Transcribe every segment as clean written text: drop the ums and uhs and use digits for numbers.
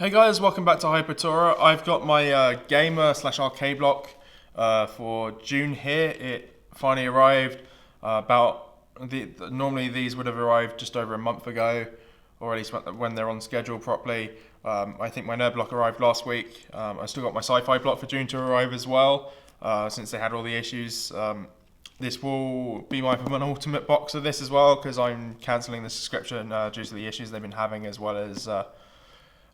Hey guys, welcome back to Hypertora. I've got my gamer slash arcade block for June here. It finally arrived normally these would have arrived just over a month ago, or at least when they're on schedule properly. I think my nerd block arrived last week. I still got my sci-fi block for June to arrive as well, since they had all the issues. This will be my penultimate box of this as well, because I'm cancelling the subscription due to the issues they've been having, as well as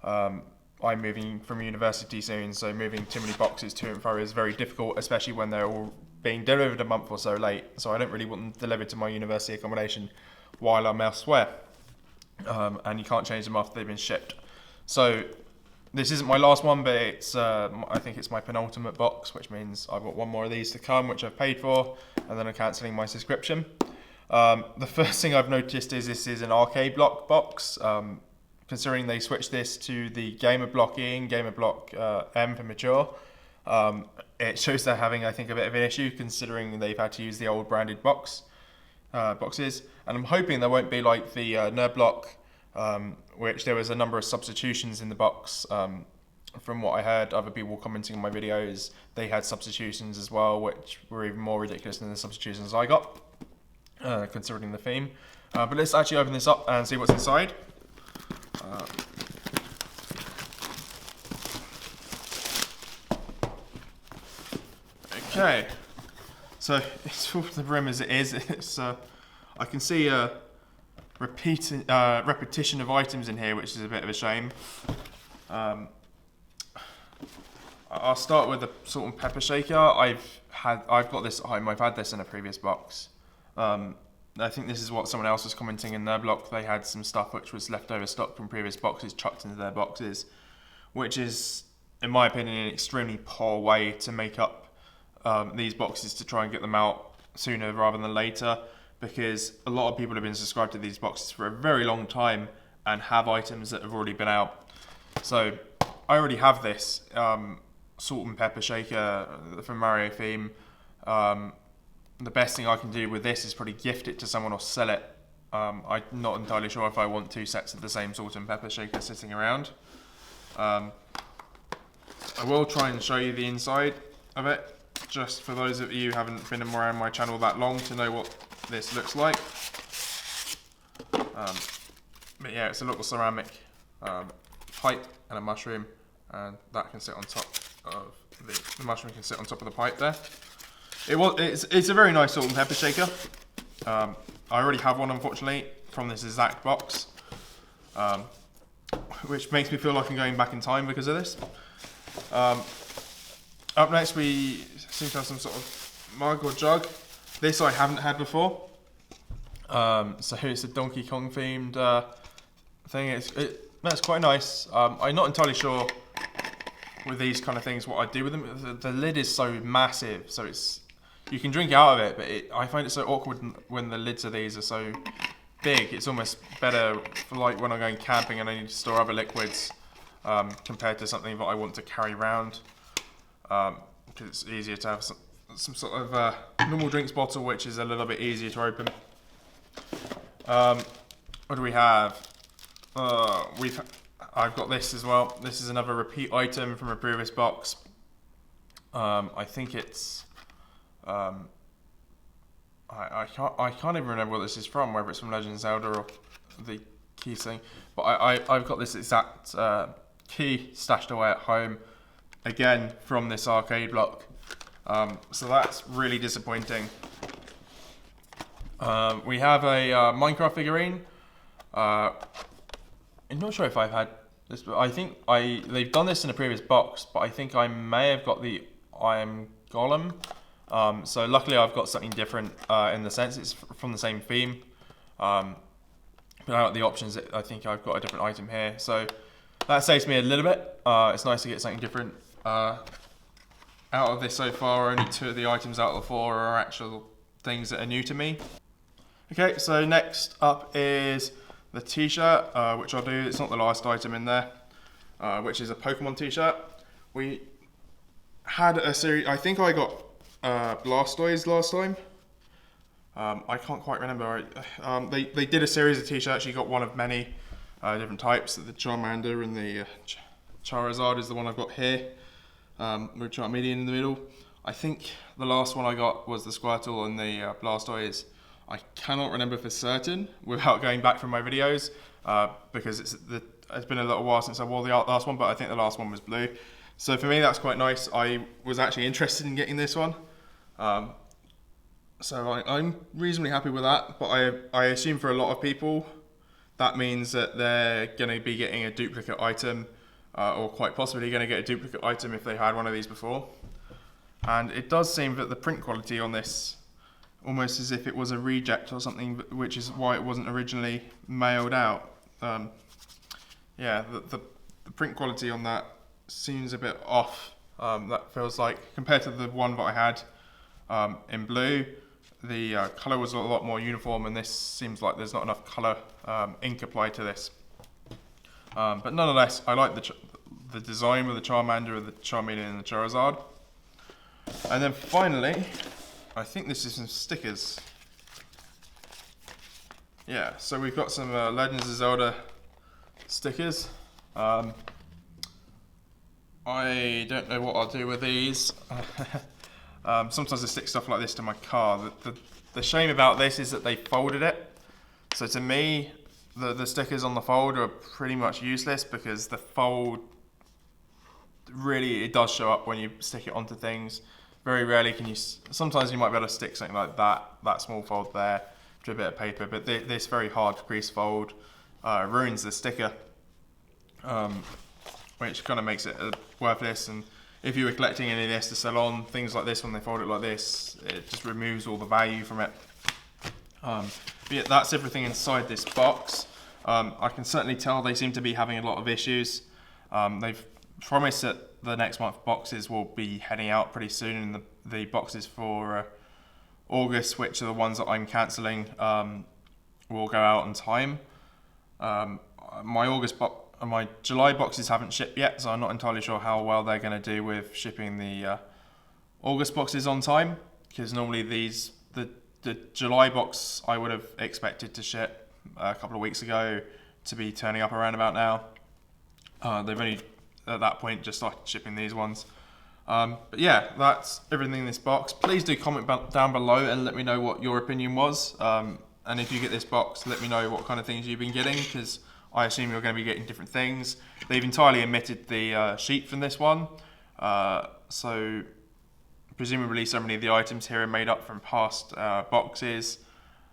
I'm moving from university soon, so moving too many boxes to and fro is very difficult, especially when they're all being delivered a month or so late. So I don't really want them delivered to my university accommodation while I'm elsewhere. And you can't change them after they've been shipped. So this isn't my last one, but it's I think it's my penultimate box, which means I've got one more of these to come, which I've paid for, and then I'm cancelling my subscription. The first thing I've noticed is this is an arcade block box. Considering they switched this to the Gamer Block E and Gamer Block M for mature, it shows they're having, I think, a bit of an issue, considering they've had to use the old branded boxes. And I'm hoping there won't be like the Nerd Block, which there was a number of substitutions in the box. From what I heard, other people commenting on my videos, they had substitutions as well, which were even more ridiculous than the substitutions I got, considering the theme. But let's actually open this up and see what's inside. Okay, so it's full to the brim as it is. It's I can see a repetition of items in here, which is a bit of a shame. I'll start with the salt and pepper shaker. I've got this at home. I've had this in a previous box. I think this is what someone else was commenting in their block. They had some stuff which was leftover stock from previous boxes chucked into their boxes, which is, in my opinion, an extremely poor way to make up these boxes to try and get them out sooner rather than later, because a lot of people have been subscribed to these boxes for a very long time and have items that have already been out. So I already have this salt and pepper shaker from Mario theme. The best thing I can do with this is probably gift it to someone or sell it. I'm not entirely sure if I want two sets of the same salt and pepper shaker sitting around. I will try and show you the inside of it, just for those of you who haven't been around my channel that long to know what this looks like. But yeah, it's a little ceramic pipe and a mushroom, and that can sit on top of the mushroom can sit on top of the pipe there. It's a very nice salt and pepper shaker. I already have one, unfortunately, from this exact box, which makes me feel like I'm going back in time because of this. Up next, we seem to have some sort of mug or jug. This I haven't had before. So it's a Donkey Kong themed thing. That's quite nice. I'm not entirely sure with these kind of things what I do with them. The lid is so massive, so you can drink out of it, but I find it so awkward when the lids of these are so big. It's almost better for like when I'm going camping and I need to store other liquids, compared to something that I want to carry around, because it's easier to have some sort of normal drinks bottle, which is a little bit easier to open. What do we have? I've got this as well. This is another repeat item from a previous box. I think it's I can't even remember what this is from, whether it's from Legend of Zelda or the key thing. But I've got this exact key stashed away at home, again from this arcade block. So that's really disappointing. We have a Minecraft figurine. I'm not sure if I've had this, but I think they've done this in a previous box, but I think I may have got the I Am Golem. So luckily I've got something different in the sense it's from the same theme. But out of the options, I think I've got a different item here. So that saves me a little bit. It's nice to get something different out of this so far. Only 2 of the items out of the 4 are actual things that are new to me. Okay, so next up is the t-shirt, which I'll do. It's not the last item in there, which is a Pokemon t-shirt. We had a series, I think I got Blastoise last time. I can't quite remember. They did a series of t-shirts. You got one of many different types, the Charmander and the Charizard is the one I've got here, with Charmeleon in the middle. I think the last one I got was the Squirtle and the Blastoise. I cannot remember for certain without going back from my videos, because it's been a little while since I wore the last one, but I think the last one was blue. So for me, that's quite nice. I was actually interested in getting this one. So I'm reasonably happy with that, but I assume for a lot of people, that means that they're going to be getting a duplicate item, or quite possibly going to get a duplicate item if they had one of these before. And it does seem that the print quality on this, almost as if it was a reject or something, which is why it wasn't originally mailed out. Yeah, the print quality on that seems a bit off. That feels like, compared to the one that I had in blue, the colour was a lot more uniform, and this seems like there's not enough colour ink applied to this. But nonetheless, I like the design with the Charmander, with the Charmeleon and the Charizard. And then finally, I think this is some stickers. Yeah, so we've got some Legends of Zelda stickers. I don't know what I'll do with these. Sometimes I stick stuff like this to my car. The shame about this is that they folded it. So to me, the stickers on the fold are pretty much useless, because the fold, really, it does show up when you stick it onto things. Very rarely can you, sometimes you might be able to stick something like that small fold there to a bit of paper, but this very hard crease fold ruins the sticker, which kind of makes it worthless. And if you were collecting any of this to sell on, things like this, when they fold it like this, it just removes all the value from it. But yeah, that's everything inside this box. I can certainly tell they seem to be having a lot of issues. They've promised that the next month boxes will be heading out pretty soon, and the boxes for August, which are the ones that I'm cancelling, will go out in time. My July boxes haven't shipped yet, so I'm not entirely sure how well they're going to do with shipping the August boxes on time, because normally the July box I would have expected to ship a couple of weeks ago to be turning up around about now. They've only at that point just started shipping these ones. But yeah, that's everything in this box. Please do comment down below and let me know what your opinion was. And if you get this box, let me know what kind of things you've been getting, because I assume you're going to be getting different things. They've entirely omitted the sheet from this one. So presumably so many of the items here are made up from past boxes,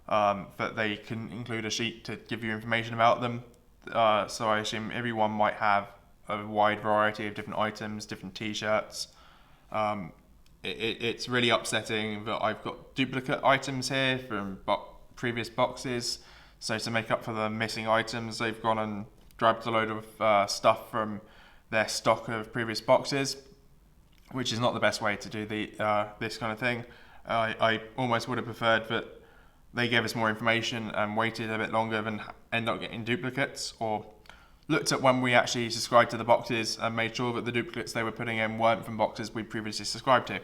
that they can include a sheet to give you information about them. So I assume everyone might have a wide variety of different items, different t-shirts. It's really upsetting that I've got duplicate items here from previous boxes. So to make up for the missing items, they've gone and grabbed a load of stuff from their stock of previous boxes, which is not the best way to do this kind of thing. I almost would have preferred that they gave us more information and waited a bit longer than end up getting duplicates, or looked at when we actually subscribed to the boxes and made sure that the duplicates they were putting in weren't from boxes we previously subscribed to.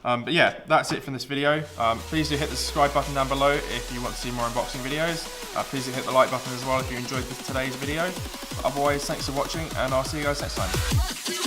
But yeah, that's it from this video. Please do hit the subscribe button down below if you want to see more unboxing videos. Please do hit the like button as well if you enjoyed today's video. But otherwise, thanks for watching, and I'll see you guys next time.